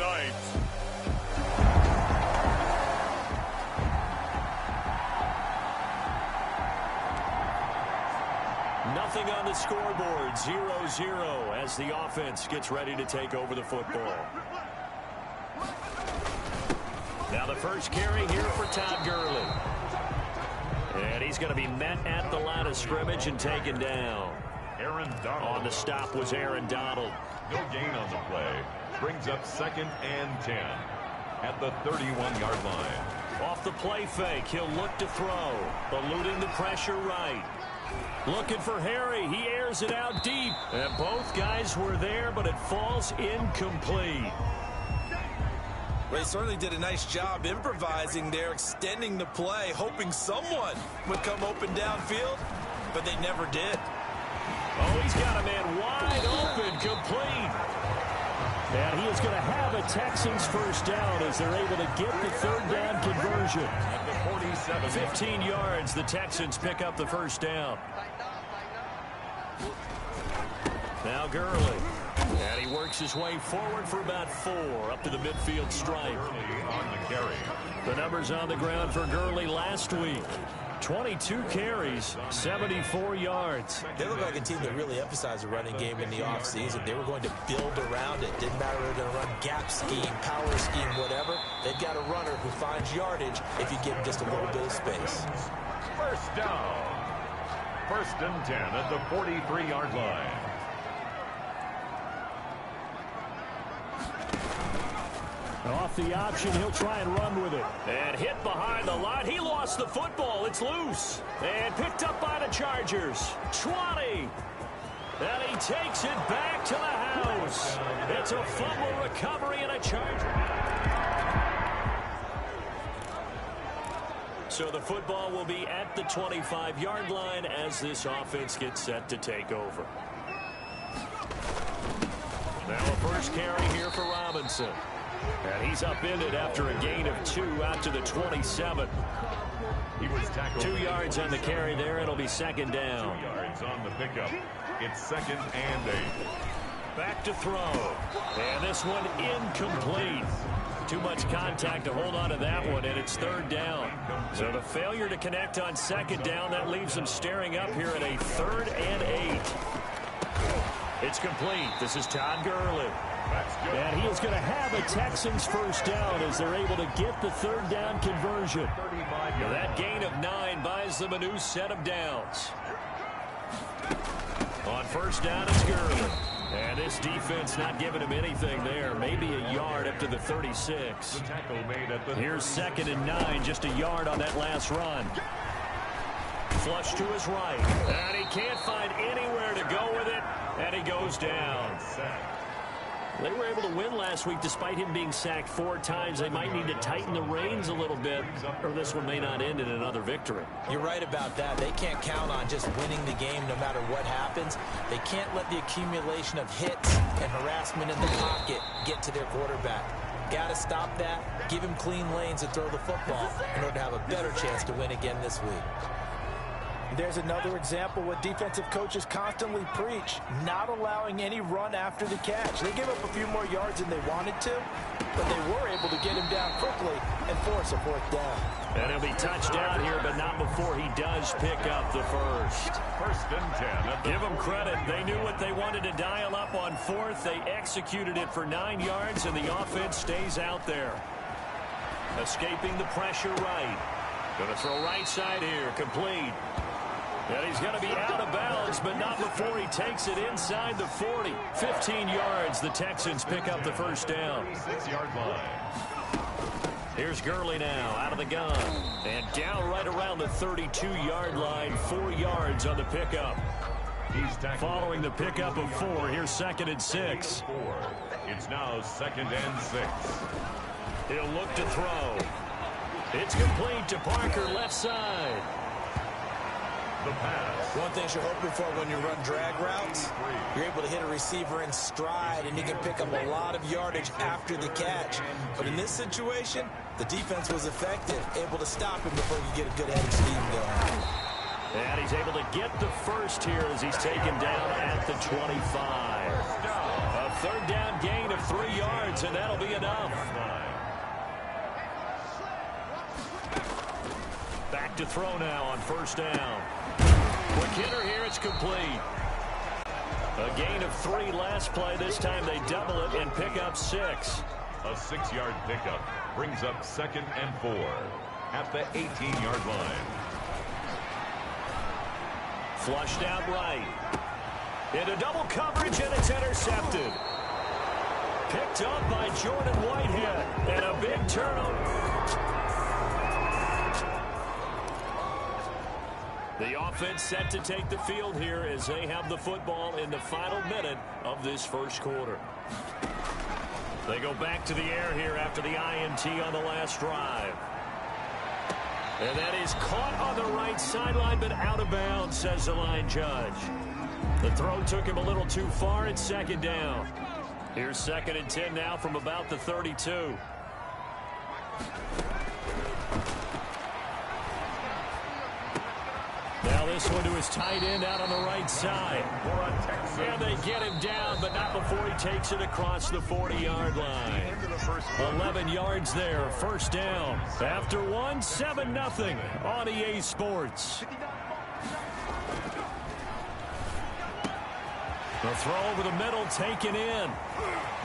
tonight. Nothing on the scoreboard, 0-0 as the offense gets ready to take over the football. Now the first carry here for Todd Gurley. And he's going to be met at the line of scrimmage and taken down. Aaron Donald. On the stop was Aaron Donald. No gain on the play. Brings up 2nd and 10 at the 31-yard line. Off the play fake, he'll look to throw. Eluding the pressure right. Looking for Harry. He airs it out deep. And both guys were there, but it falls incomplete. Well, he certainly did a nice job improvising there, extending the play, hoping someone would come open downfield, but they never did. Oh, he's got a man wide open, complete. And he is going to have a Texans first down as they're able to get the third down conversion. At the 47. 15 yards, the Texans pick up the first down. Now Gurley. And he works his way forward for about 4 up to the midfield stripe. Gurley on the carry. The numbers on the ground for Gurley last week. 22 carries, 74 yards. They look like a team that really emphasized the running game in the offseason. They were going to build around it. Didn't matter if they were going to run gap scheme, power scheme, whatever. They've got a runner who finds yardage if you give him just a little bit of space. First down. 1st and 10 at the 43-yard line. Off the option, he'll try and run with it. And hit behind the line. He lost the football. It's loose. And picked up by the Chargers. 20. And he takes it back to the house. It's a fumble recovery and a Charger. So the football will be at the 25-yard line as this offense gets set to take over. Now a first carry here for Robinson. And he's upended after a gain of 2 out to the 27. He was tackled. 2 yards on the carry there. It'll be 2nd down. 2 yards on the pickup. It's 2nd and 8. Back to throw. And this one incomplete. Too much contact to hold on to that one, and it's 3rd down. So the failure to connect on 2nd down, that leaves them staring up here at a 3rd and 8. It's complete. This is Todd Gurley. And he is going to have a Texans first down as they're able to get the 3rd down conversion. Now that gain of 9 buys them a new set of downs. On first down, it's Gurley. And this defense not giving him anything there. Maybe a yard up to the 36. Here's 2nd and 9, just a yard on that last run. Flush to his right. And he can't find anywhere to go with it. And he goes down. They were able to win last week despite him being sacked 4 times. They might need to tighten the reins a little bit, or this one may not end in another victory. You're right about that. They can't count on just winning the game no matter what happens. They can't let the accumulation of hits and harassment in the pocket get to their quarterback. Got to stop that, give him clean lanes and throw the football in order to have a better chance to win again this week. There's another example what defensive coaches constantly preach, not allowing any run after the catch. They gave up a few more yards than they wanted to, but they were able to get him down quickly and force a 4th down. And he'll be touched down here, but not before he does pick up the first. 1st and 10. Give them credit. They knew what they wanted to dial up on 4th. They executed it for 9 yards, and the offense stays out there. Escaping the pressure right. Going to throw right side here. Complete. And he's going to be out of bounds, but not before he takes it inside the 40. 15 yards. The Texans pick up the first down. 6-yard line. Here's Gurley now out of the gun. And down right around the 32-yard line. 4 yards on the pickup. Following the pickup of 4, here's 2nd and 6. It's now 2nd and 6. He'll look to throw. It's complete to Parker, left side. The pass. One thing you're hoping for when you run drag routes, you're able to hit a receiver in stride, and you can pick up a lot of yardage after the catch. But in this situation, the defense was effective, able to stop him before you get a good head of steam going. And he's able to get the first here as he's taken down at the 25. A third down gain of 3 yards, and that'll be enough. Back to throw now on first down. Quick hitter here, it's complete. A gain of 3 last play. This time they double it and pick up 6. A 6-yard pickup brings up 2nd and 4 at the 18-yard line. Flushed out right. Into double coverage, and it's intercepted. Picked up by Jordan Whitehead, and a big turnover. The offense set to take the field here as they have the football in the final minute of this first quarter. They go back to the air here after the INT on the last drive. And that is caught on the right sideline, but out of bounds, says the line judge. The throw took him a little too far. It's 2nd down. Here's 2nd and 10 now from about the 32. Now this one to his tight end out on the right side. And they get him down, but not before he takes it across the 40-yard line. 11 yards there, first down. After 1, 7-0 on EA Sports. The throw over the middle taken in.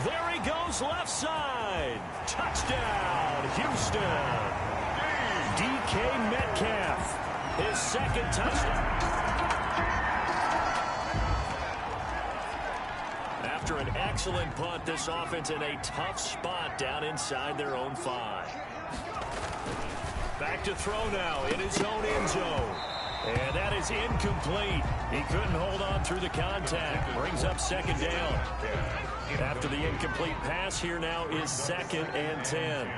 There he goes left side. Touchdown, Houston. DK Metcalf. His 2nd touchdown. After an excellent punt, this offense in a tough spot down inside their own 5. Back to throw now in his own end zone. And that is incomplete. He couldn't hold on through the contact. Brings up 2nd down. After the incomplete pass, here now is 2nd and 10.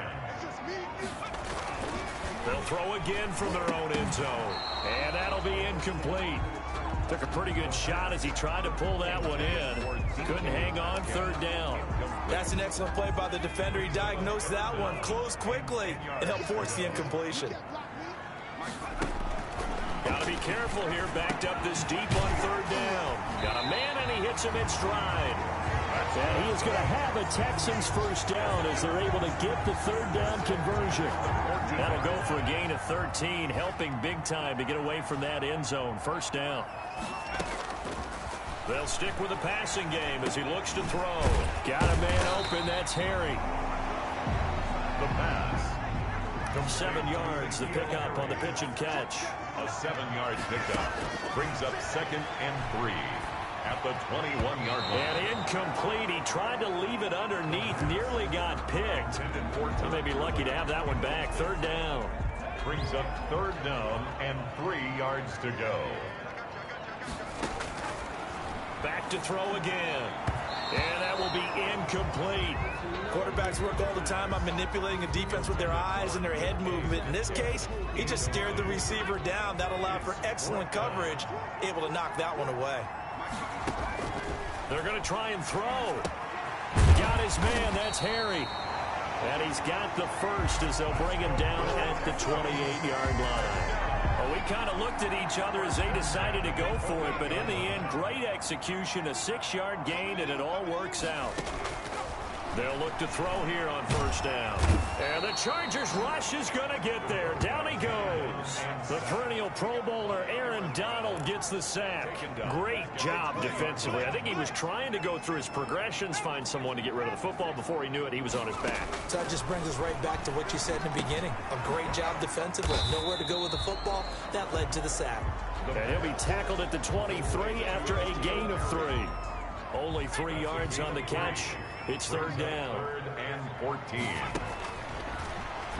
They'll throw again from their own end zone. And that'll be incomplete. Took a pretty good shot as he tried to pull that one in. Couldn't hang on, 3rd down. That's an excellent play by the defender. He diagnosed that one, closed quickly, and helped force the incompletion. Got to be careful here, backed up this deep on 3rd down. Got a man, and he hits him in stride. And he is going to have a Texans first down as they're able to get the 3rd down conversion. That'll go for a gain of 13, helping big time to get away from that end zone. First down. They'll stick with the passing game as he looks to throw. Got a man open, that's Harry. The pass. From 7 yards, the pickup on the pitch and catch. A 7-yard pickup brings up 2nd and 3 at the 21-yard line. And incomplete. He tried to leave it underneath, nearly got picked. He may be lucky to have that one back. 3rd down. Brings up 3rd down and 3 yards to go. Back to throw again. And that will be incomplete. Quarterbacks work all the time on manipulating a defense with their eyes and their head movement. In this case, he just stared the receiver down. That allowed for excellent coverage, able to knock that one away. They're going to try and throw. Got his man, that's Harry. And he's got the first as they'll bring him down at the 28-yard line. Well, we kind of looked at each other as they decided to go for it, but in the end, great execution, a 6-yard gain, and it all works out. They'll look to throw here on first down. And the Chargers rush is going to get there. Down he goes. The perennial Pro Bowler Aaron Donald gets the sack. Great job defensively. I think he was trying to go through his progressions, find someone to get rid of the football. Before he knew it, he was on his back. So that just brings us right back to what you said in the beginning. A great job defensively. Nowhere to go with the football. That led to the sack. And he'll be tackled at the 23 after a gain of 3. Only 3 yards on the catch. It's 3rd down. 3rd and 14.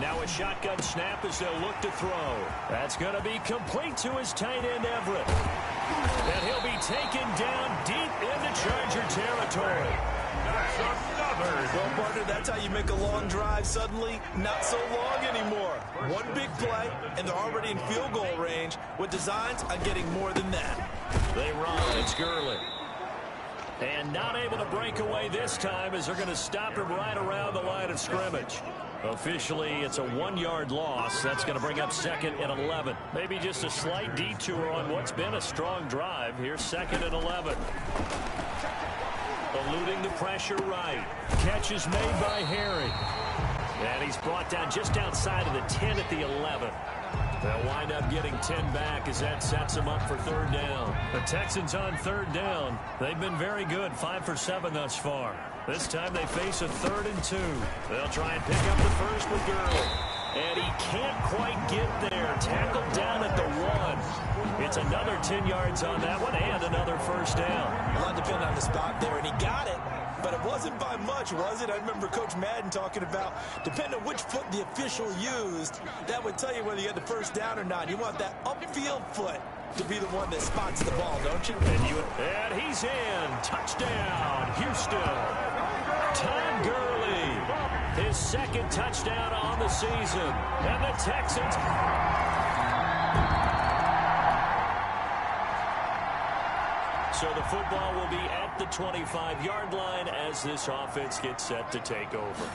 Now a shotgun snap as they'll look to throw. That's going to be complete to his tight end, Everett. And he'll be taken down deep into Charger territory. That's another. Well, partner, that's how you make a long drive suddenly not so long anymore. One big play, and they're already in field goal range with designs on getting more than that. They run. It's Gurley. And not able to break away this time as they're going to stop him right around the line of scrimmage. Officially, it's a 1-yard loss. That's going to bring up 2nd and 11. Maybe just a slight detour on what's been a strong drive. Here's 2nd and 11. Eluding the pressure right. Catch is made by Harry. And he's brought down just outside of the 10 at the 11. They'll wind up getting 10 back as that sets them up for third down. The Texans on third down. They've been very good, 5 for 7 thus far. This time they face a 3rd and 2. They'll try and pick up the first with Gurley. And he can't quite get there. Tackled down at the 1. It's another 10 yards on that one and another first down. A lot depended on the spot there, and he got it. But it wasn't by much, was it? I remember Coach Madden talking about, depending on which foot the official used, that would tell you whether you had the first down or not. You want that upfield foot to be the one that spots the ball, don't you? And he's in. Touchdown, Houston. Todd Gurley, his 2nd touchdown on the season. And the Texans... So the football will be at the 25-yard line as this offense gets set to take over.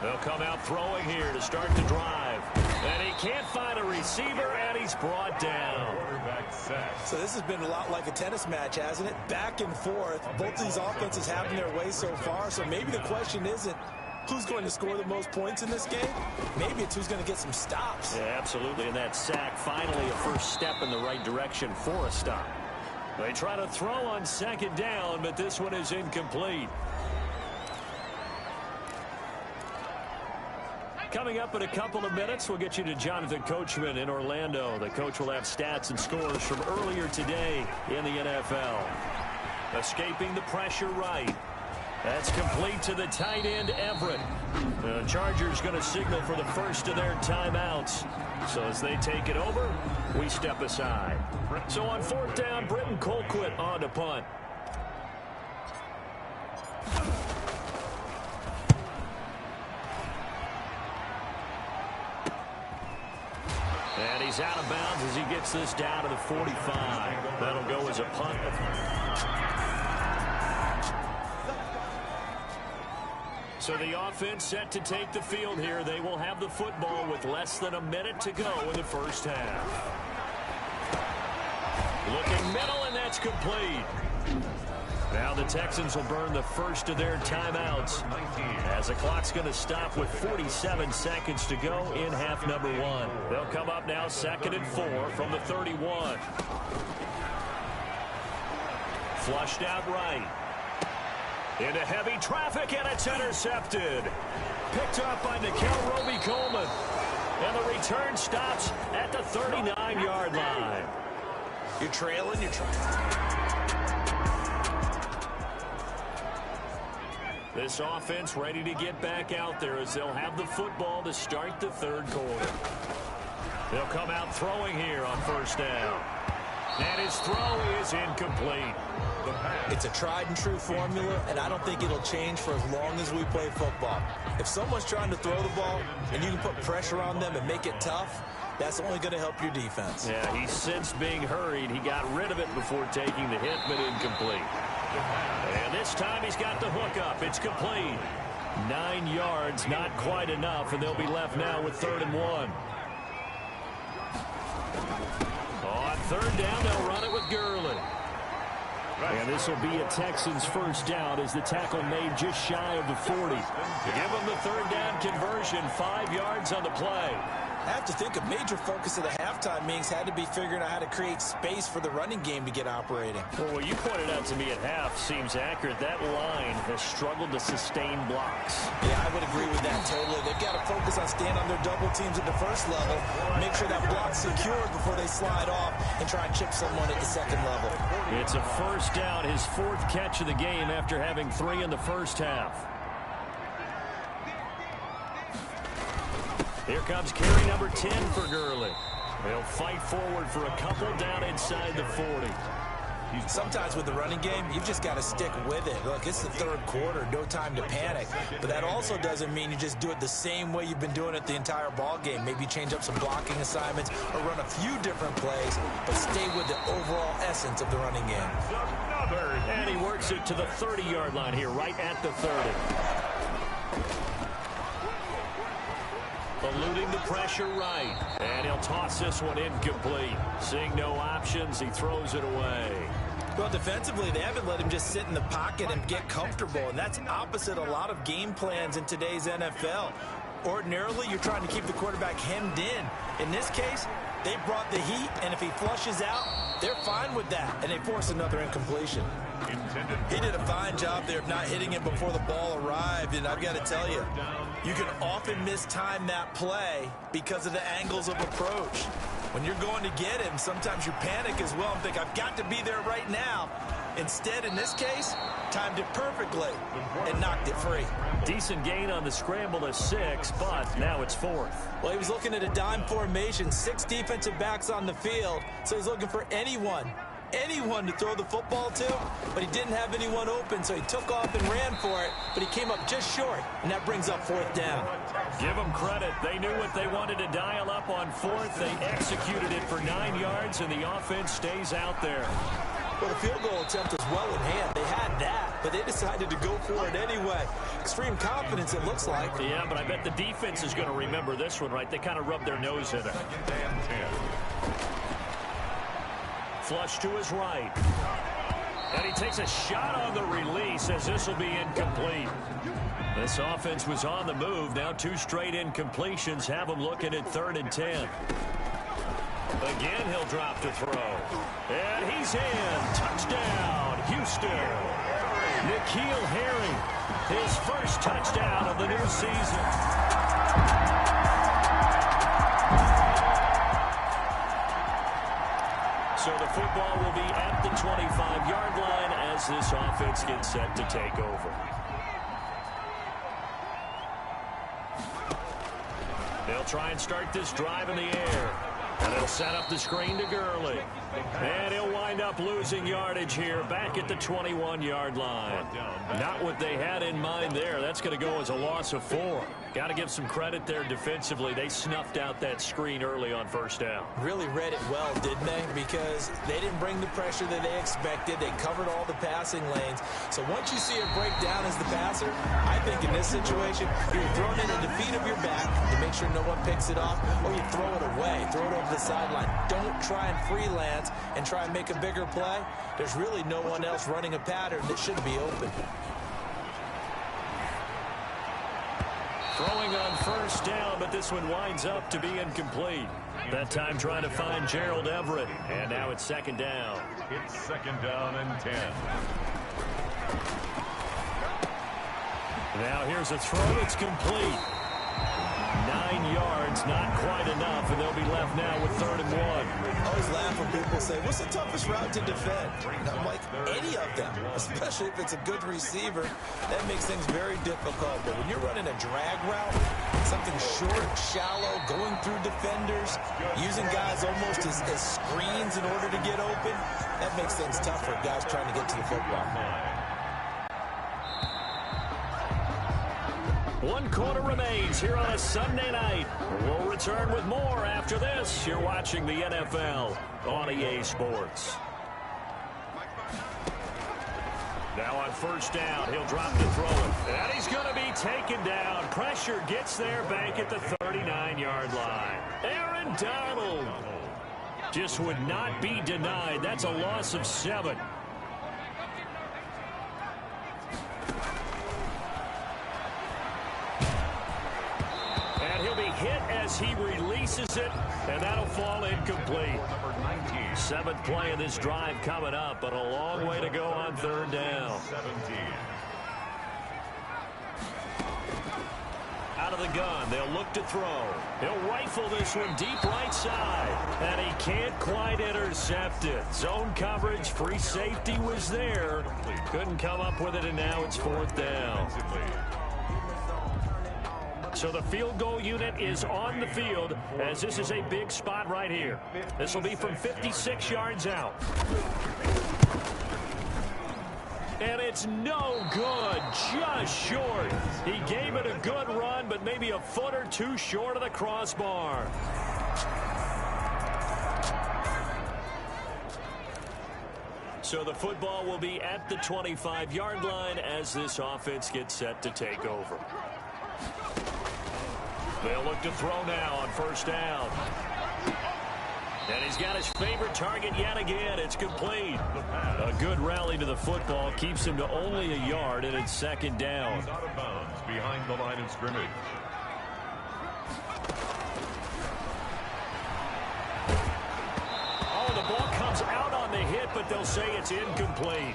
They'll come out throwing here to start the drive. And he can't find a receiver, and he's brought down. So this has been a lot like a tennis match, hasn't it? Back and forth. Both these offenses having their way so far. So maybe the question isn't who's going to score the most points in this game. Maybe it's who's going to get some stops. Yeah, absolutely. And that sack, finally a first step in the right direction for a stop. They try to throw on 2nd down, but this one is incomplete. Coming up in a couple of minutes, we'll get you to Jonathan Coachman in Orlando. The coach will have stats and scores from earlier today in the NFL. Escaping the pressure right. That's complete to the tight end, Everett. The Chargers going to signal for the first of their timeouts. So as they take it over, we step aside. So on 4th down, Britton Colquitt on to punt. And he's out of bounds as he gets this down to the 45. That'll go as a punt. So the offense set to take the field here. They will have the football with less than a minute to go in the first half. Looking middle, and that's complete. Now the Texans will burn the first of their timeouts as the clock's going to stop with 47 seconds to go in half number 1. They'll come up now 2nd and 4 from the 31. Flushed out right. Into heavy traffic, and it's intercepted. Picked up by Nikel Roby-Coleman. And the return stops at the 39-yard line. You're trailing, This offense ready to get back out there as they'll have the football to start the 3rd quarter. They'll come out throwing here on 1st down. And his throw is incomplete. It's a tried-and-true formula, and I don't think it'll change for as long as we play football. If someone's trying to throw the ball and you can put pressure on them and make it tough, that's only going to help your defense. Yeah, he's since being hurried. He got rid of it before taking the hit, but incomplete. And this time he's got the hook up. It's complete. 9 yards, not quite enough, and they'll be left now with 3rd and 1. On 3rd down, they'll run it with Gurley. And this will be a Texans first down as the tackle made just shy of the 40. Give them the 3rd down conversion, 5 yards on the play. I have to think a major focus of the halftime meetings had to be figuring out how to create space for the running game to get operating. Well, what you pointed out to me at half seems accurate. That line has struggled to sustain blocks. Yeah, I would agree with that totally. They've got to focus on staying on their double teams at the first level, make sure that block's secured before they slide off and try and chip someone at the 2nd level. It's a first down, his 4th catch of the game after having 3 in the first half. Here comes carry number 10 for Gurley. They'll fight forward for a couple down inside the 40. Sometimes with the running game, you've just got to stick with it. Look, it's the 3rd quarter, no time to panic. But that also doesn't mean you just do it the same way you've been doing it the entire ball game. Maybe change up some blocking assignments or run a few different plays, but stay with the overall essence of the running game. And he works it to the 30-yard line here, right at the 30. Eluding the pressure right. And he'll toss this one incomplete. Seeing no options, he throws it away. Well, defensively, they haven't let him just sit in the pocket and get comfortable, and that's opposite a lot of game plans in today's NFL. Ordinarily, you're trying to keep the quarterback hemmed in. In this case, they brought the heat, and if he flushes out, they're fine with that, and they force another incompletion. He did a fine job there of not hitting him before the ball arrived, and I've got to tell you, you can often mistime that play because of the angles of approach. When you're going to get him, sometimes you panic as well and think, I've got to be there right now. Instead, in this case, timed it perfectly and knocked it free. Decent gain on the scramble to 6, but now it's 4th. Well, he was looking at a dime formation, 6 defensive backs on the field, so he's looking for anyone to throw the football to, but he didn't have anyone open, so he took off and ran for it, but he came up just short, and that brings up 4th down. Give them credit. They knew what they wanted to dial up on 4th. They executed it for 9 yards, and the offense stays out there. Well, the field goal attempt was well in hand. They had that, but they decided to go for it anyway. Extreme confidence, it looks like. Yeah, but I bet the defense is going to remember this one, right? They kind of rubbed their nose in it. Flush to his right. And he takes a shot on the release as this will be incomplete. This offense was on the move. Now 2 straight incompletions have them looking at 3rd and 10. Again, he'll drop to throw. And he's in. Touchdown, Houston. N'Keal Harry, his first touchdown of the new season. So the football will be at the 25-yard line as this offense gets set to take over. They'll try and start this drive in the air. And they'll set up the screen to Gurley. And he'll wind up losing yardage here back at the 21-yard line. Not what they had in mind there. That's going to go as a loss of 4. Got to give some credit there defensively. They snuffed out that screen early on 1st down. Really read it well, didn't they? Because they didn't bring the pressure that they expected. They covered all the passing lanes. So once you see it break down as the passer, I think in this situation, you're throwing it at the feet of your back to make sure no one picks it off, or you throw it away, throw it over the sideline. Don't try and freelance and try and make a bigger play. There's really no one else running a pattern that should be open. Throwing on 1st down, but this one winds up to be incomplete. That time trying to find Gerald Everett. And now it's 2nd down. It's 2nd down and 10. Now here's a throw. It's complete. 9 yards, not quite enough, and they'll be left now with 3rd and 1. I always laugh when people say, what's the toughest route to defend? And I'm like, any of them, especially if it's a good receiver. That makes things very difficult. But when you're running a drag route, something short, shallow, going through defenders, using guys almost as screens in order to get open, that makes things tough for guys trying to get to the football. 1 quarter remains here on a Sunday night. We'll return with more after this. You're watching the NFL on EA Sports. Now on 1st down, he'll drop to throw it. And he's going to be taken down. Pressure gets there back at the 39-yard line. Aaron Donald just would not be denied. That's a loss of 7. Hit as he releases it, and that'll fall incomplete. 7th play of this drive coming up, but a long way to go on 3rd down. 17. Out of the gun, they'll look to throw. He'll rifle this one deep right side, and he can't quite intercept it. Zone coverage, free safety was there. Couldn't come up with it, and now it's 4th down. So the field goal unit is on the field as this is a big spot right here. This will be from 56 yards out. And it's no good, just short. He gave it a good run, but maybe a foot or 2 short of the crossbar. So the football will be at the 25-yard line as this offense gets set to take over. They'll look to throw now on 1st down. And he's got his favorite target yet again. It's complete. A good rally to the football keeps him to only a yard, and it's second down. He's out of bounds behind the line of scrimmage. Oh, the ball comes out on the hit, but they'll say it's incomplete.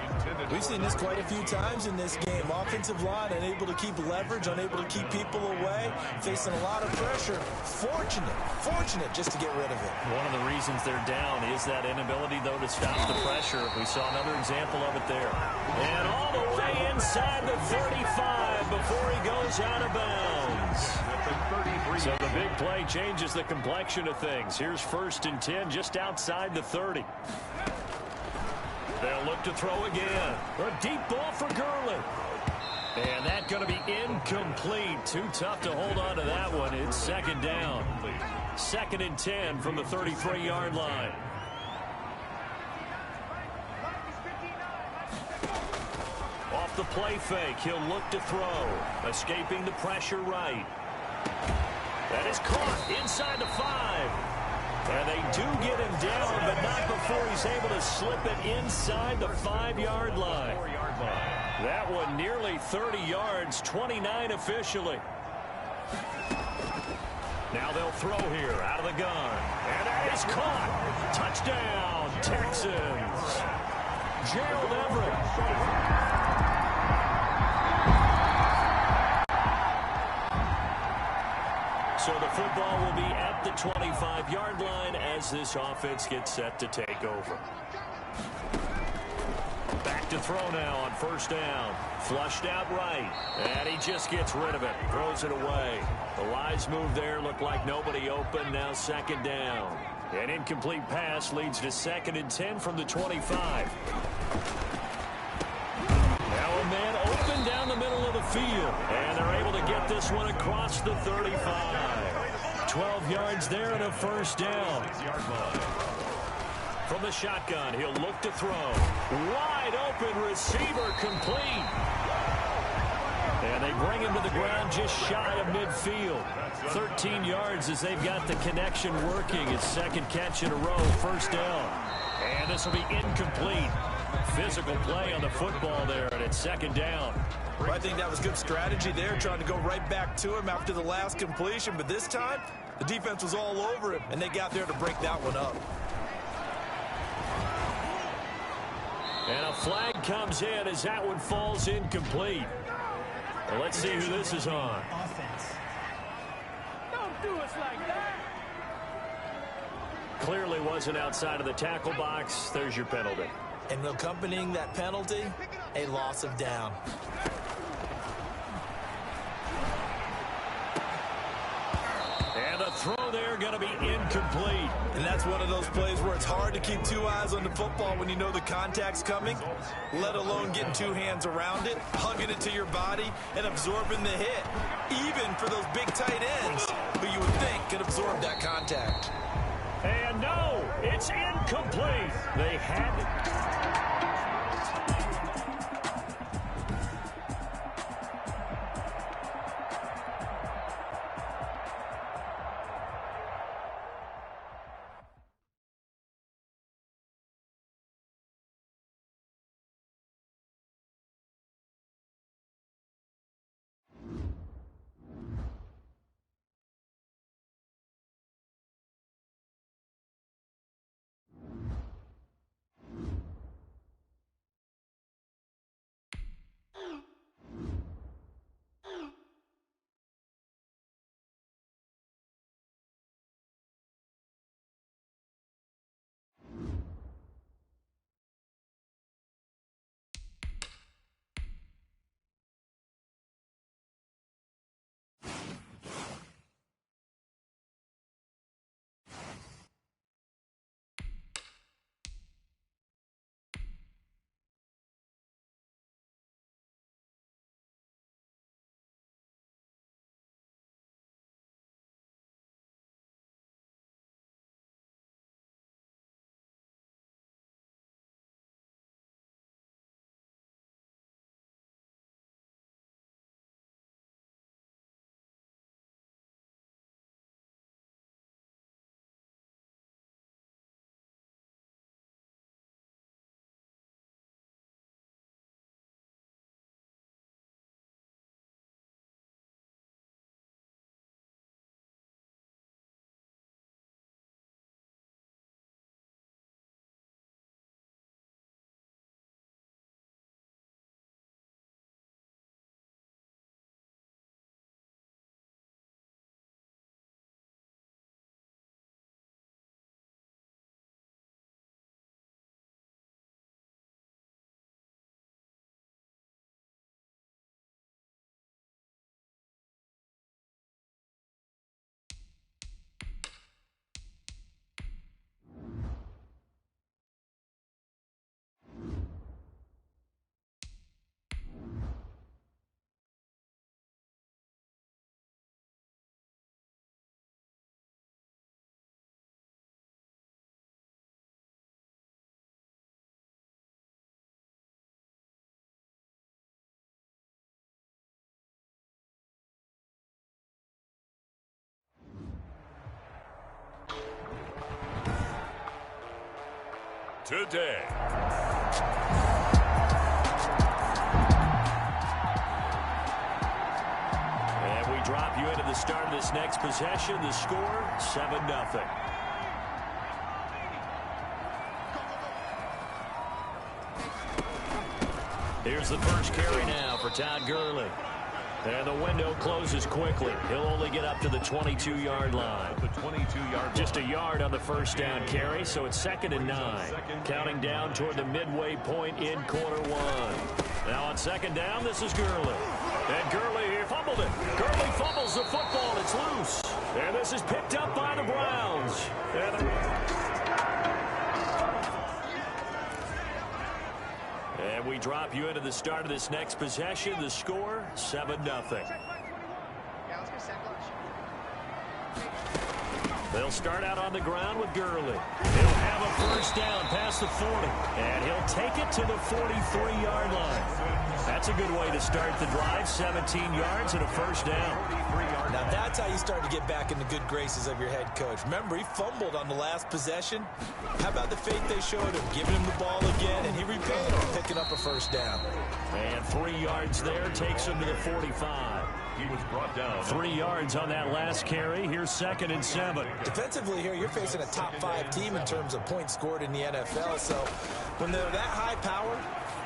We've seen this quite a few times in this game. Offensive line unable to keep leverage, unable to keep people away, facing a lot of pressure. Fortunate just to get rid of it. One of the reasons they're down is that inability, though, to stop the pressure. We saw another example of it there. And all the way inside the 35 before he goes out of bounds. So the big play changes the complexion of things. Here's 1st and 10 just outside the 30. They'll look to throw again. A deep ball for Gurley. And that's going to be incomplete. Too tough to hold on to that one. It's second down. 2nd and 10 from the 33-yard line. Off the play fake, he'll look to throw. Escaping the pressure right. That is caught inside the 5. And they do get him down, but not before he's able to slip it inside the 5-yard line. That one nearly 30 yards, 29 officially. Now they'll throw here out of the gun. And that is caught. Touchdown, Texans. Gerald Everett. So the football will be at the 25-yard line as this offense gets set to take over. Back to throw now on 1st down. Flushed out right. And he just gets rid of it. Throws it away. The wise move there looked like nobody open. Now 2nd down. An incomplete pass leads to 2nd and 10 from the 25. Now a man open down the middle of the field. And they're able to get this one across the 35. 12 yards there and a 1st down. From the shotgun, he'll look to throw. Wide open receiver complete. And they bring him to the ground just shy of midfield. 13 yards as they've got the connection working. His 2nd catch in a row, 1st down. And this will be incomplete. Physical play on the football there, and it's 2nd down. Well, I think that was good strategy there, trying to go right back to him after the last completion. But this time, the defense was all over him, and they got there to break that one up. And a flag comes in as that one falls incomplete. Well, let's see who this is on. Don't do us like that. Clearly wasn't outside of the tackle box. There's your penalty. And accompanying that penalty, a loss of down. And the throw there going to be incomplete. And that's one of those plays where it's hard to keep 2 eyes on the football when you know the contact's coming, let alone getting 2 hands around it, hugging it to your body, and absorbing the hit, even for those big tight ends who you would think could absorb that contact. And no, it's incomplete. They had it. today. And we drop you into the start of this next possession. The score, 7-0. Here's the first carry now for Todd Gurley. And the window closes quickly. He'll only get up to the 22-yard line. Just a yard on the first down carry, so it's 2nd and 9. Counting down toward the midway point in quarter one. Now on 2nd down, this is Gurley. And Gurley, he fumbled it. Gurley fumbles the football. It's loose. And this is picked up by the Browns. And we drop you into the start of this next possession. The score, 7-0. They'll start out on the ground with Gurley. He'll have a first down past the 40. And he'll take it to the 43-yard line. That's a good way to start the drive. 17 yards and a first down. Now that's how you start to get back in the good graces of your head coach. Remember, he fumbled on the last possession. How about the faith they showed him, giving him the ball again, and he repaid him, picking up a first down. And 3 yards there takes him to the 45. He was brought down. 3 yards on that last carry. Here's 2nd and 7. Defensively here, you're facing a top-5 team in terms of points scored in the NFL. So when they're that high power,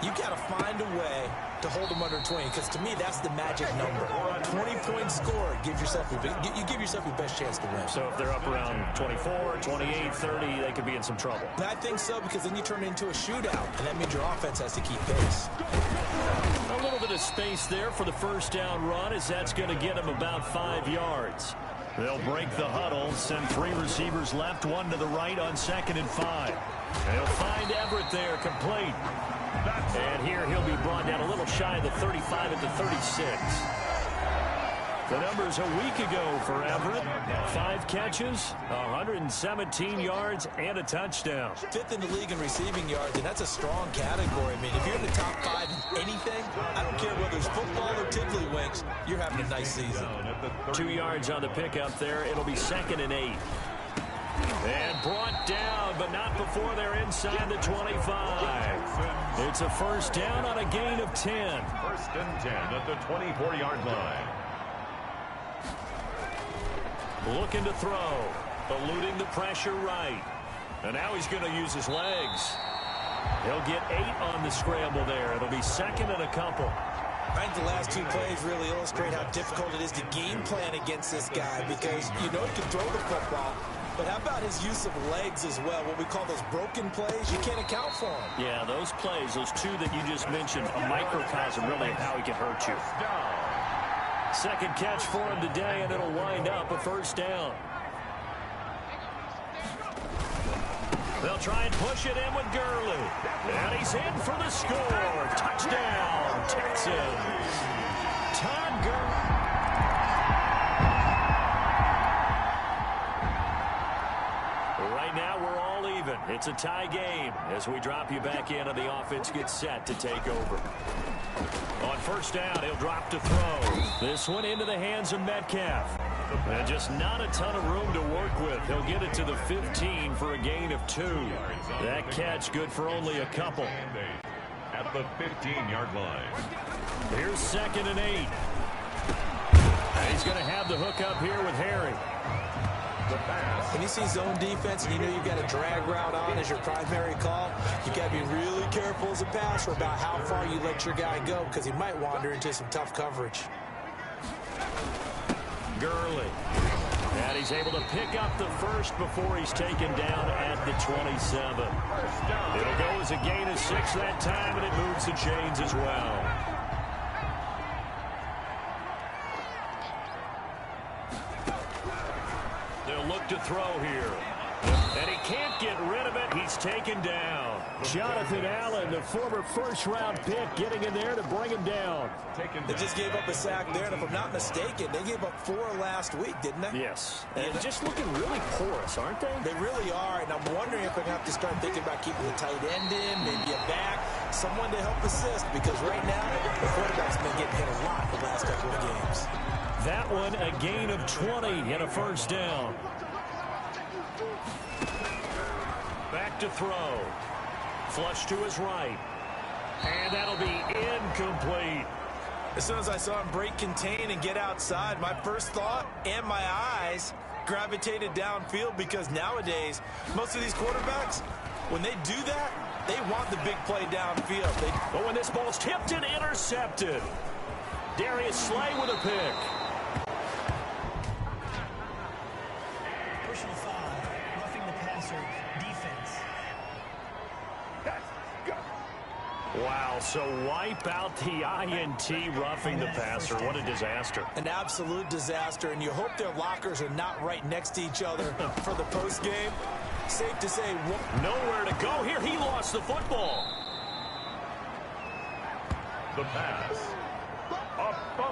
you got to find a way to hold them under 20, because to me that's the magic number. 20 points scored gives yourself you give yourself your best chance to win. So if they're up around 24, 28, 30, they could be in some trouble. I think so, because then you turn it into a shootout, and that means your offense has to keep pace. A little bit of space there for the first down run, as that's going to get them about 5 yards. They'll break the huddle, send 3 receivers left, 1 to the right on 2nd and 5. And he'll find Everett there, complete. And here he'll be brought down a little shy of the 35 at the 36. The numbers a week ago for Everett. 5 catches, 117 yards, and a touchdown. 5th in the league in receiving yards, and that's a strong category. I mean, if you're in the top 5 in anything, I don't care whether it's football or tiddlywinks, you're having a nice season. 2 yards on the pickup there. It'll be 2nd and 8. And brought down, but not before they're inside the 25. It's a first down on a gain of 10. 1st and 10 at the 24-yard line. Looking to throw. Eluding the pressure right. And now he's going to use his legs. He'll get 8 on the scramble there. It'll be 2nd and a couple. I think the last 2 plays really illustrate how difficult it is to game plan against this guy, because you know he can throw the football. But how about his use of legs as well? What we call those broken plays, you can't account for them. Yeah, those plays, those 2 that you just mentioned, a microcosm really of how he can hurt you. 2nd catch for him today, and it'll wind up a first down. They'll try and push it in with Gurley. And he's in for the score. Touchdown, Texans. Todd Gurley. Right now, we're all even. It's a tie game as we drop you back in and the offense gets set to take over. On first down, he'll drop to throw. This one into the hands of Metcalf. And just not a ton of room to work with. He'll get it to the 15 for a gain of 2. That catch good for only a couple. At the 15-yard line. Here's 2nd and 8. And he's going to have the hook up here with Harry. When you see zone defense and you know you've got a drag route on as your primary call, you've got to be really careful as a passer about how far you let your guy go, because he might wander into some tough coverage. Gurley. And he's able to pick up the first before he's taken down at the 27. It'll go as a gain of 6 that time, and it moves the chains as well. They'll look to throw here. And he can't get rid of it. He's taken down. Jonathan Allen, the former first-round pick, getting in there to bring him down. They just gave up a sack there, and if I'm not mistaken, they gave up 4 last week, didn't they? Yes. And just looking really porous, aren't they? They really are, and I'm wondering if they're going to have to start thinking about keeping the tight end in, maybe a back, someone to help assist, because right now, the quarterback's been getting hit a lot the last couple of games. That one, a gain of 20 and a first down. Back to throw. Flush to his right. And that'll be incomplete. As soon as I saw him break contain and get outside, my first thought and my eyes gravitated downfield, because nowadays, most of these quarterbacks, when they do that, they want the big play downfield. But when this ball's tipped and intercepted, Darius Slay with a pick. Personal foul, roughing the passer, defense. Wow, so wipe out the INT, roughing the passer. What a disaster. An absolute disaster, and you hope their lockers are not right next to each other for the postgame. Safe to say, nowhere to go here. He lost the football. The pass.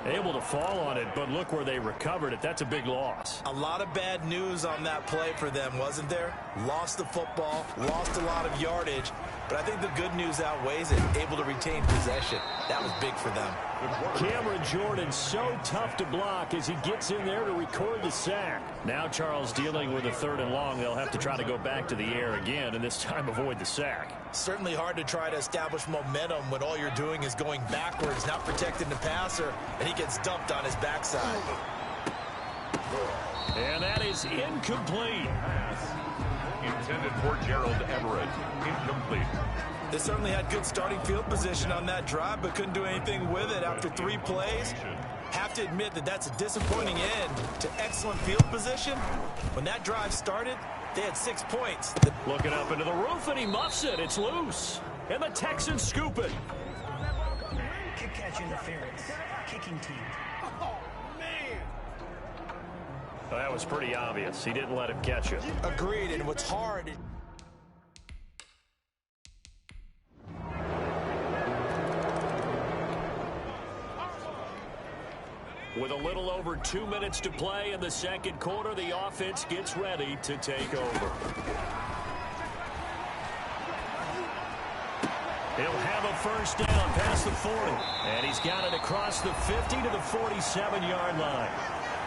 Able to fall on it, but look where they recovered it. That's a big loss. a lot of bad news on that play for them, wasn't there? Lost the football, lost a lot of yardage, but I think the good news outweighs it. Able to retain possession. That was big for them. Cameron Jordan so tough to block as he gets in there to record the sack. Now Charles dealing with a 3rd and long. They'll have to try to go back to the air again, and this time avoid the sack. Certainly hard to try to establish momentum when all you're doing is going backwards, not protecting the passer, and he gets dumped on his backside. And that is incomplete. Intended for Gerald Everett. Incomplete. They certainly had good starting field position on that drive, but couldn't do anything with it after 3 plays. Have to admit that that's a disappointing end to excellent field position. When that drive started, they had 6 points. Looking up into the roof, and he muffs it. It's loose. And the Texans scoop it. Kick catch interference. Kicking team. Well, that was pretty obvious. He didn't let him catch it. Agreed, and what's hard... With a little over 2 minutes to play in the second quarter, the offense gets ready to take over. He'll have a first down past the 40. And he's got it across the 50 to the 47-yard line.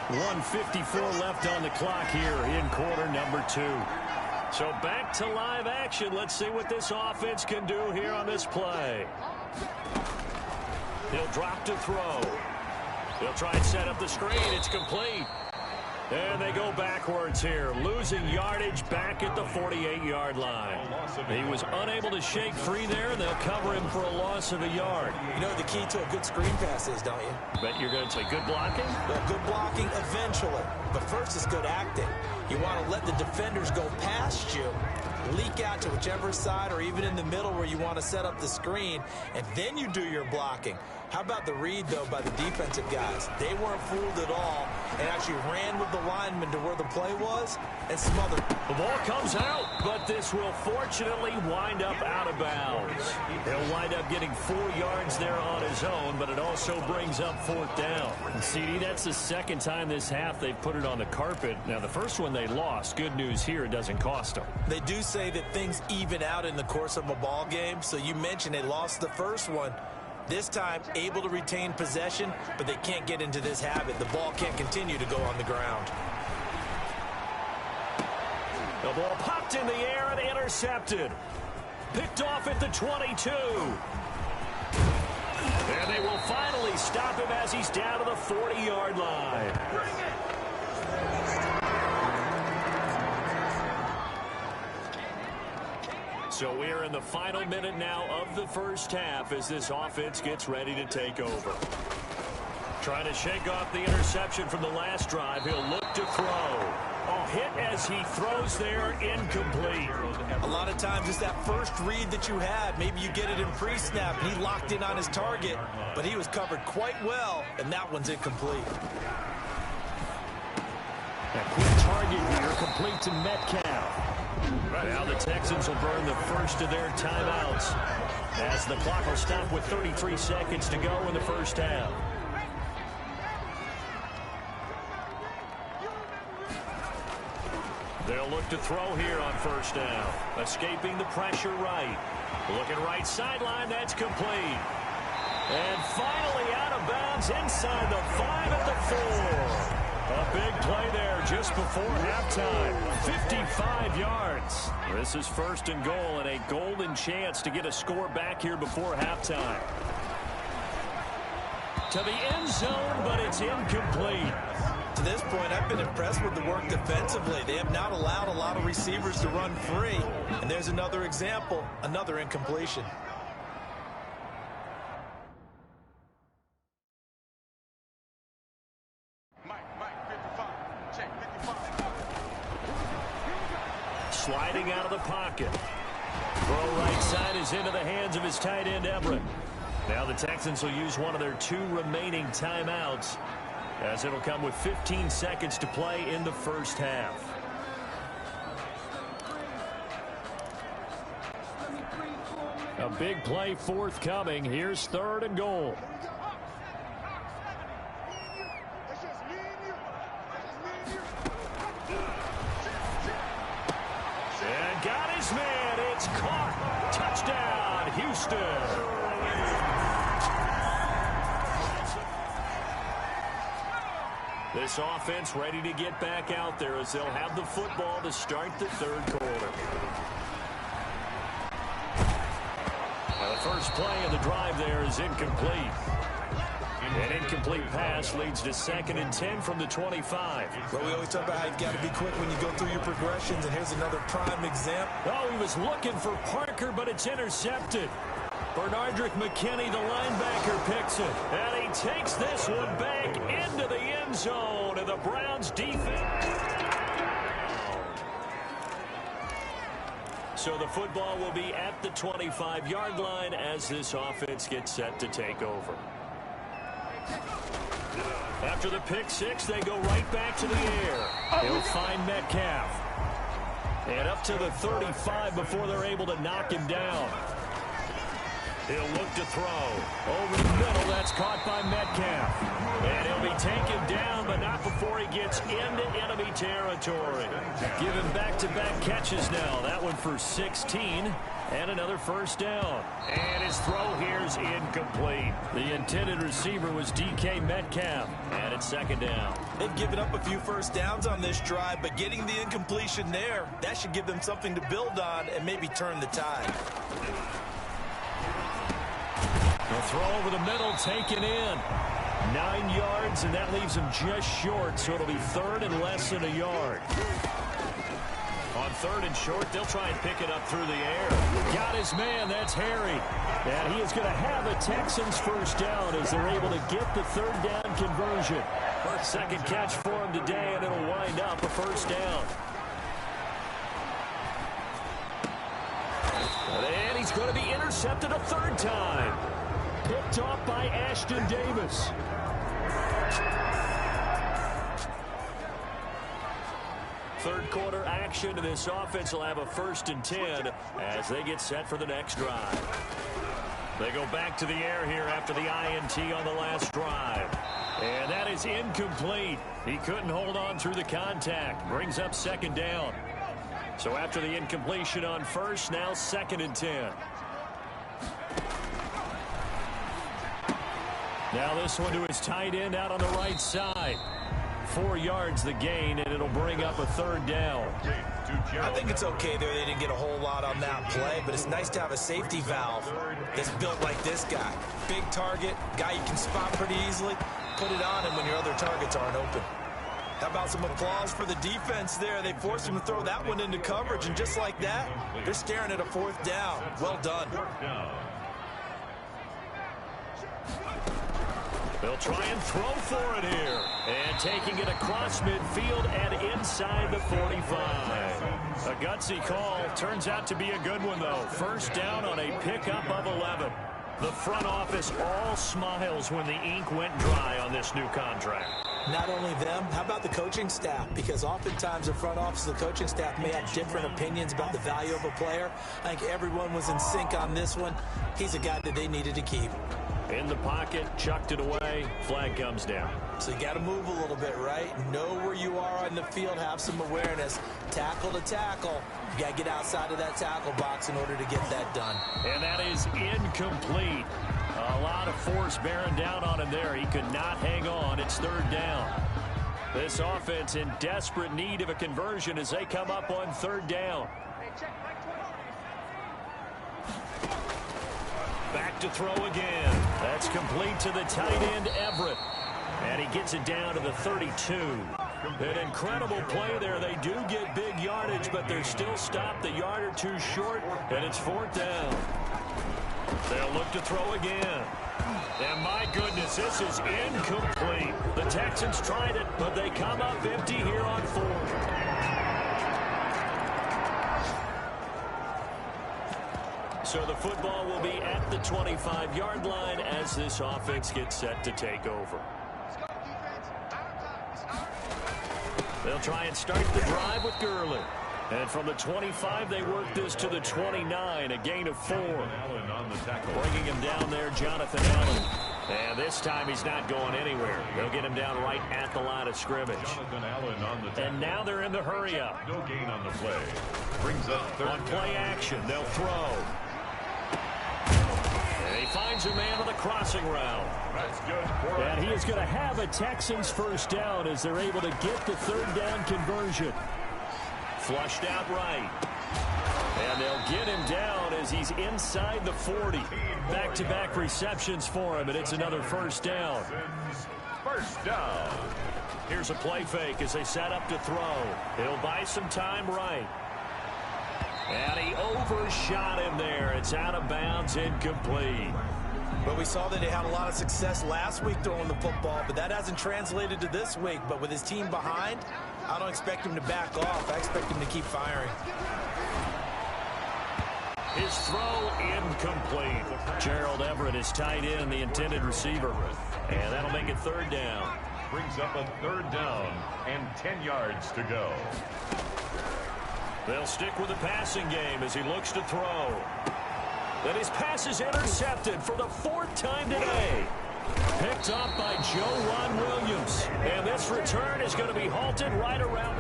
1:54 left on the clock here in quarter number 2. So back to live action. Let's see what this offense can do here on this play. He'll drop to throw. He'll try and set up the screen. It's complete. And they go backwards here, losing yardage back at the 48-yard line. He was unable to shake free there, and they'll cover him for a loss of a yard. You know what the key to a good screen pass is, don't you? Bet you're going to say good blocking? Well, good blocking eventually, but first is good acting. You want to let the defenders go past you, leak out to whichever side or even in the middle where you want to set up the screen, and then you do your blocking. How about the read, though, by the defensive guys? They weren't fooled at all and actually ran with the lineman to where the play was and smothered. The ball comes out, but this will fortunately wind up out of bounds. He'll wind up getting 4 yards there on his own, but it also brings up 4th down. And CD, that's the second time this half they've put it on the carpet. Now, the first one they lost. Good news here, it doesn't cost them. They do say that things even out in the course of a ball game, so you mentioned they lost the first one. This time, able to retain possession, but they can't get into this habit. The ball can't continue to go on the ground. The ball popped in the air and intercepted. Picked off at the 22. And they will finally stop him as he's down to the 40-yard line. So we're in the final minute now of the first half as this offense gets ready to take over. Trying to shake off the interception from the last drive. He'll look to throw. A hit as he throws there, incomplete. A lot of times it's that first read that you had. Maybe you get it in pre-snap, and he locked in on his target, but he was covered quite well, and that one's incomplete. A quick target here, complete to Metcalf. Now the Texans will burn the first of their timeouts as the clock will stop with 33 seconds to go in the first half. They'll look to throw here on first down. Escaping the pressure right. Looking right sideline, that's complete. And finally out of bounds inside the 5 at the 4. A big play there. just before halftime. 55 yards. This is 1st and goal and a golden chance to get a score back here before halftime. To the end zone, but it's incomplete. To this point, I've been impressed with the work defensively. They have not allowed a lot of receivers to run free. And there's another example, another incompletion. Sliding out of the pocket. Throw right side is into the hands of his tight end, Everett. Now the Texans will use one of their 2 remaining timeouts, as it'll come with 15 seconds to play in the first half. A big play forthcoming. Here's 3rd and goal. And got his man. It's caught. Touchdown, Houston. This offense ready to get back out there as they'll have the football to start the 3rd quarter. Now the first play of the drive there is incomplete. An incomplete pass leads to 2nd and 10 from the 25. Well, we always talk about how you've got to be quick when you go through your progressions, and here's another prime example. Oh, he was looking for Parker, but it's intercepted. Bernardrick McKinney, the linebacker, picks it. And he takes this one back into the end zone, and the Browns defense. So the football will be at the 25-yard line as this offense gets set to take over. After the pick 6, they go right back to the air. He'll find Metcalf. And up to the 35 before they're able to knock him down. He'll look to throw. Over the middle, that's caught by Metcalf. And he'll be taken down, but not before he gets into enemy territory. Given back-to-back catches now. That one for 16. And another first down. And his throw here's incomplete. The intended receiver was DK Metcalf. And it's 2nd down. They've given up a few first downs on this drive, but getting the incompletion there, that should give them something to build on and maybe turn the tide. The throw over the middle, taken in. 9 yards, and that leaves him just short, so it'll be 3rd and less than a yard. On 3rd and short, they'll try and pick it up through the air. Got his man, that's Harry. And he is going to have a Texans first down as they're able to get the 3rd down conversion. 2nd catch for him today, and it'll wind up a first down. And he's going to be intercepted a 3rd time. Picked off by Ashton Davis. Third quarter action, and this offense will have a 1st and 10 as they get set for the next drive. They go back to the air here after the INT on the last drive. And that is incomplete. He couldn't hold on through the contact. Brings up 2nd down. So after the incompletion on 1st, now 2nd and 10. Now this one to his tight end out on the right side. 4 yards the gain, and it'll bring up a 3rd down. I think it's okay there. They didn't get a whole lot on that play, but it's nice to have a safety valve that's built like this guy. Big target, guy you can spot pretty easily. Put it on him when your other targets aren't open. How about some applause for the defense there? They forced him to throw that one into coverage, and just like that, they're staring at a 4th down. Well done. They'll try and throw for it here. And taking it across midfield and inside the 45. A gutsy call. Turns out to be a good one, though. First down on a pickup of 11. The front office all smiles when the ink went dry on this new contract. Not only them, how about the coaching staff? Because oftentimes the front office and the coaching staff may have different opinions about the value of a player. I think everyone was in sync on this one. He's a guy that they needed to keep. In the pocket, chucked it away, flag comes down. So you got to move a little bit, right? Know where you are on the field, have some awareness. Tackle to tackle. You got to get outside of that tackle box in order to get that done. And that is incomplete. A lot of force bearing down on him there. He could not hang on. It's 3rd down. This offense in desperate need of a conversion as they come up on third down. Back to throw again. That's complete to the tight end, Everett. And he gets it down to the 32. An incredible play there. They do get big yardage, but they're still stopped a yard or two short, and it's fourth down. They'll look to throw again. And my goodness, this is incomplete. The Texans tried it, but they come up empty here on fourth. So the football will be at the 25-yard line as this offense gets set to take over. They'll try and start the drive with Gurley. And from the 25, they work this to the 29, a gain of 4. Bringing him down there, Jonathan Allen. And this time he's not going anywhere. They'll get him down right at the line of scrimmage. And now they're in the hurry-up. No gain on the play. Brings up third. On play action, they'll throw. And he finds a man on the crossing route. That's good. And he is going to have a Texans first down as they're able to get the third down conversion. Flushed out right. And they'll get him down as he's inside the 40. Back-to-back receptions for him, and it's another first down. First down. Here's a play fake as they set up to throw. He'll buy some time right. And he overshot him there. It's out of bounds, incomplete. But we saw that he had a lot of success last week throwing the football, but that hasn't translated to this week. But with his team behind, I don't expect him to back off. I expect him to keep firing. His throw incomplete. Gerald Everett is tight end, the intended receiver. And that'll make it third down. Brings up a third down and 10 yards to go. They'll stick with the passing game as he looks to throw. Then his pass is intercepted for the fourth time today. Picked off by Joe Williams. And this return is going to be halted right around.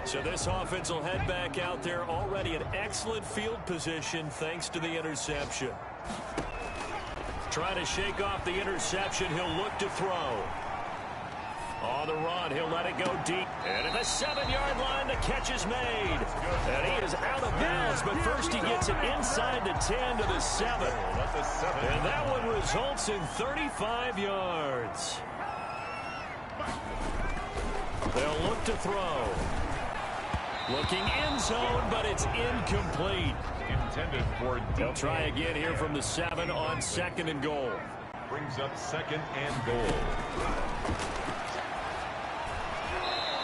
So this offense will head back out there already in excellent field position thanks to the interception. Trying to shake off the interception, he'll look to throw. On the run, he'll let it go deep. And at the 7-yard line, the catch is made. And he is out of bounds, but first he gets it inside the 10 to the 7. And that one results in 35 yards. They'll look to throw. Looking end zone, but it's incomplete. Intended for They'll try again here from the 7 on second and goal. Brings up second and goal.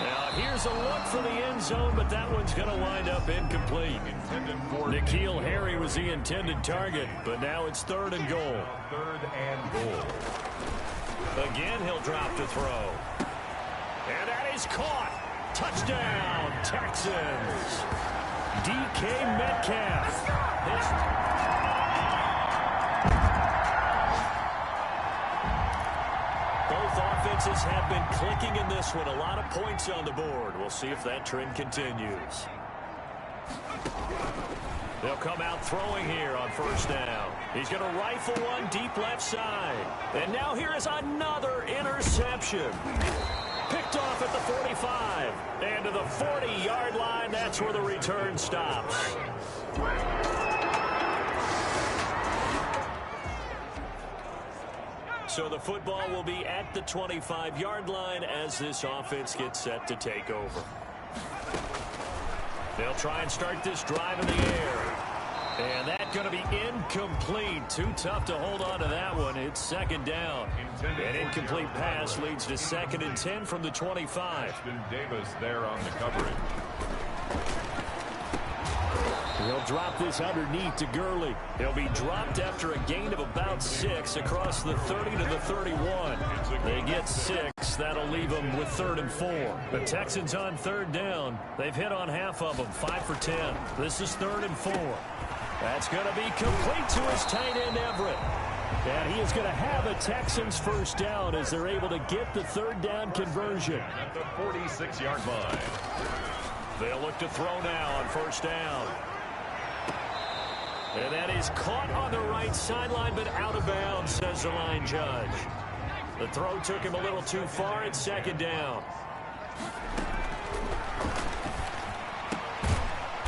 Now, here's a look for the end zone, but that one's going to wind up incomplete. N'Keal Harry was the intended target, but now it's third and goal. Third and goal. Again, he'll drop to throw. And that is caught. Touchdown, Texans. DK Metcalf. Both offenses have been clicking in this one. A lot of points on the board. We'll see if that trend continues. They'll come out throwing here on first down. He's going to rifle one deep left side. And now here is another interception. Picked off at the 45. And to the 40-yard line, that's where the return stops. So the football will be at the 25-yard line as this offense gets set to take over. They'll try and start this drive in the air. And that's going to be incomplete. Too tough to hold on to that one. It's second down. An incomplete pass leads to second and 10 from the 25. Davis there on the coverage. He'll drop this underneath to Gurley. He'll be dropped after a gain of about 6 across the 30 to the 31. They get 6. That'll leave them with third and 4. The Texans on third down. They've hit on half of them, 5 for 10. This is third and 4. That's going to be complete to his tight end, Everett. And he is going to have a Texans first down as they're able to get the third down conversion. At the 46-yard line. They'll look to throw now on first down. And that is caught on the right sideline, but out of bounds, says the line judge. The throw took him a little too far. It's second down.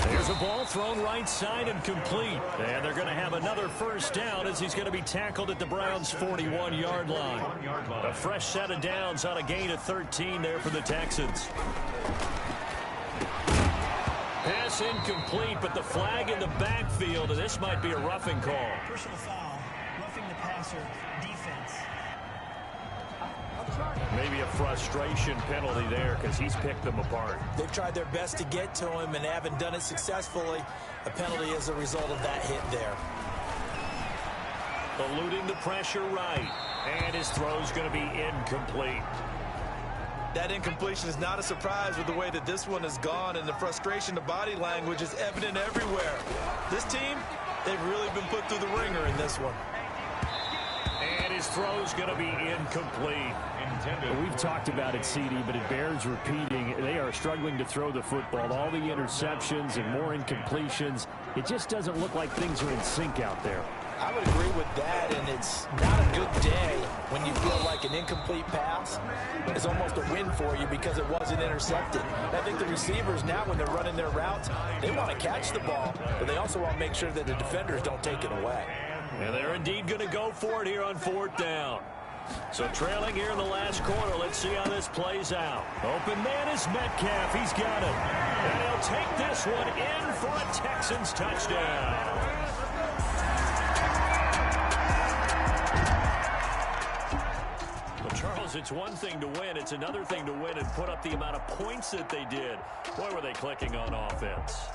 There's a ball thrown right side and complete. And they're going to have another first down as he's going to be tackled at the Browns' 41-yard line. A fresh set of downs on a gain of 13 there for the Texans. Pass incomplete, but the flag in the backfield, and this might be a roughing call. Personal foul, roughing the passer, defense. Maybe a frustration penalty there because he's picked them apart. They've tried their best to get to him and haven't done it successfully. A penalty as a result of that hit there. Eluding the pressure right, and his throw's going to be incomplete. That incompletion is not a surprise with the way that this one has gone, and the frustration, the body language is evident everywhere. This team, they've really been put through the ringer in this one. And his throw's going to be incomplete. We've talked about it, CD, but it bears repeating. They are struggling to throw the football. All the interceptions and more incompletions. It just doesn't look like things are in sync out there. I would agree with that, and it's not a good day when you feel like an incomplete pass is almost a win for you because it wasn't intercepted. I think the receivers now, when they're running their routes, they want to catch the ball, but they also want to make sure that the defenders don't take it away. And they're indeed going to go for it here on fourth down. So trailing here in the last quarter, let's see how this plays out. Open man is Metcalf. He's got it. And he'll take this one in for a Texans touchdown. Charles, it's one thing to win. It's another thing to win and put up the amount of points that they did. Boy, were they clicking on offense.